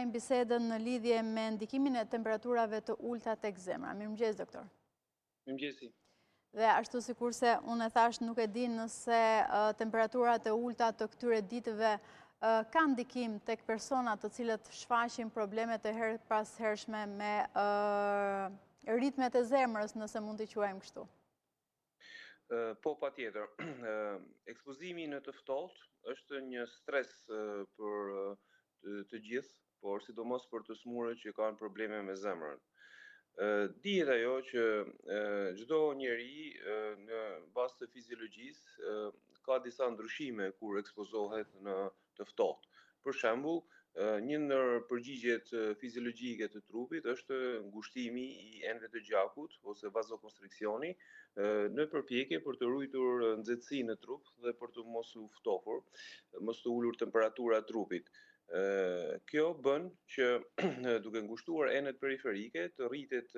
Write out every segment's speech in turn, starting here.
vazhdojmë bisedën në lidhje me ndikimin e temperaturave të ulta tek zemra. Mirëmëngjes, doktor. Mirëmëngjesi. Dhe ashtu sikurse unë e thash, nuk e di nëse temperaturat e ulta të këtyre ditëve ka ndikim tek personat të cilët shfaqin probleme të herë pas hershme me ritmet e zemrës, nëse mund t'i quajmë kështu. Po, patjetër. Ekspozimi në të ftohtë është një stres për të gjithë, por sidomos për të smurët që kanë probleme me zemrën. Dihet ajo që çdo njeri në bazë të fiziologjisë ka disa ndryshime kur ekspozohet në të ftohtë. Për shembull, një ndër përgjigjet fiziologjike të trupit është ngushtimi i enëve të gjakut ose vazokonstriksioni në përpjekje për të ruajtur nxehtësinë në trup dhe për të mos u ftohur, mos të ulur temperatura e trupit. Kjo bën që duke ngushtuar enet periferike të rritet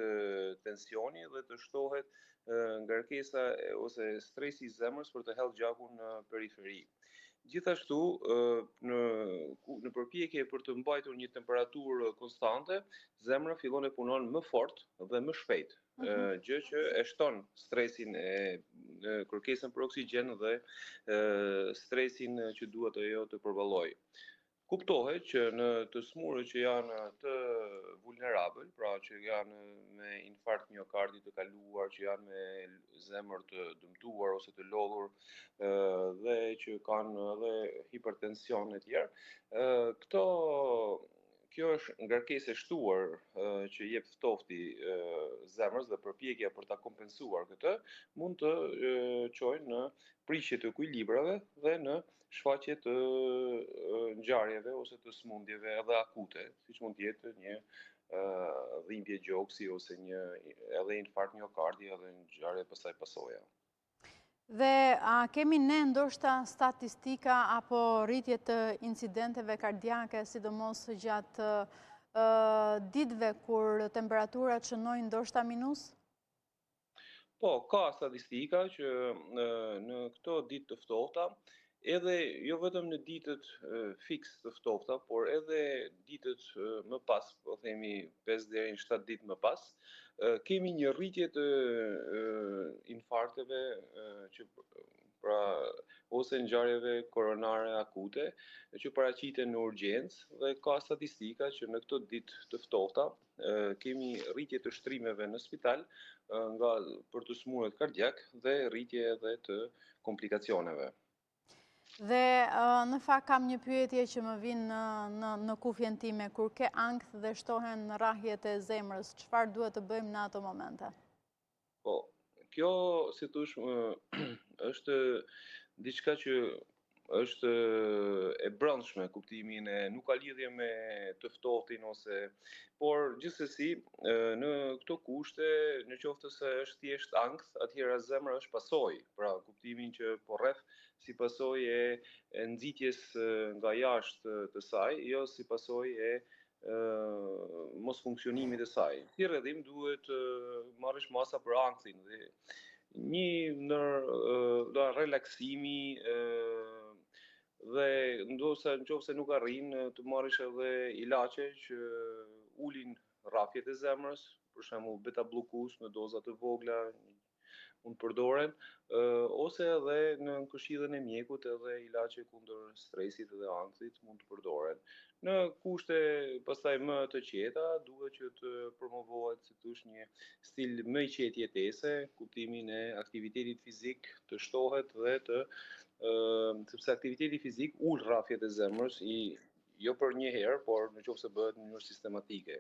tensioni dhe të shtohet ngarkesa ose stresi i zemrës për të hedhur gjakun në periferi. Gjithashtu, në përpjekje për të mbajtur një temperaturë konstante, zemra fillon e punon më fort dhe më shpejt, gjë që e shton stresin e kërkesën për oksigjen dhe stresin që duhet ajo të përballojë. Kuptohet që në të smurët që janë të vulnerabël, pra që janë me infarkt miokardi të kaluar, që janë me zemër të dëmtuar ose të lodhur dhe që kanë edhe hipertension e tjerë, kjo është ngarkesë e shtuar që jep ftofti zemrës dhe përpjekja për ta kompensuar këtë, mund të çojnë në prishje të ekuilibrave dhe në shfaqje të ngjarjeve ose të smundjeve edhe akute, siç mund të jetë një dhimbje gjoksi ose edhe infarkt miokardi edhe ngjarje pasaj pasoja. Dhe a kemi ne ndoshta statistika apo rritje të incidenteve kardiake, sidomos gjatë ditëve kur temperaturat shënojnë ndoshta minus? Po, ka statistika që në këto ditë të ftohta, edhe jo vetëm në ditët fiks të ftohta, por edhe ditët më pas, po themi 5 deri në 7 ditë më pas, kemi një rritje të infarkteve që pra ose ngjarjeve koronare akute që paraqiten në urgjencë dhe ka statistika që në këto ditë të ftohta kemi rritje të shtrimeve në spital për të smurët kardiak dhe rritje edhe të komplikacioneve. Dhe në fakt kam një pyetje që më vjen në kufjen time, kur ke ankth dhe shtohen rrahjet e zemrës, çfarë duhet të bëjmë në ato momente? Po, kjo si thosh është diçka që është e brendshme, kuptimin e nuk ka lidhje me të ftohtin por gjithsesi në këto kushte, në qoftë se është thjesht ankth, atëherë zemra është pasojë, pra kuptimin që po rreth si pasojë e nxitjes nga jashtë të saj, jo si pasojë e mos funksionimit të saj. Si rrjedhim duhet marrësh masa për ankthin dhe një ndër relaksimi dhe nëse nuk arrin të marrësh edhe ilaçe që ulin rrafjet e zemrës, për shembull beta blukus në doza të vogla mund përdoren, ose edhe në këshillën e mjekut edhe ilaçe kundër stresit dhe ankthit mund të përdoren. Në kushte pastaj më të qeta duhet që të promovohet si thosh një stil më i qetë jetese, kuptimin e aktivitetit fizik të shtohet dhe sepse aktiviteti fizik ul rrafjet e zemrës jo për një herë, por nëse bëhet në mënyrë sistematike.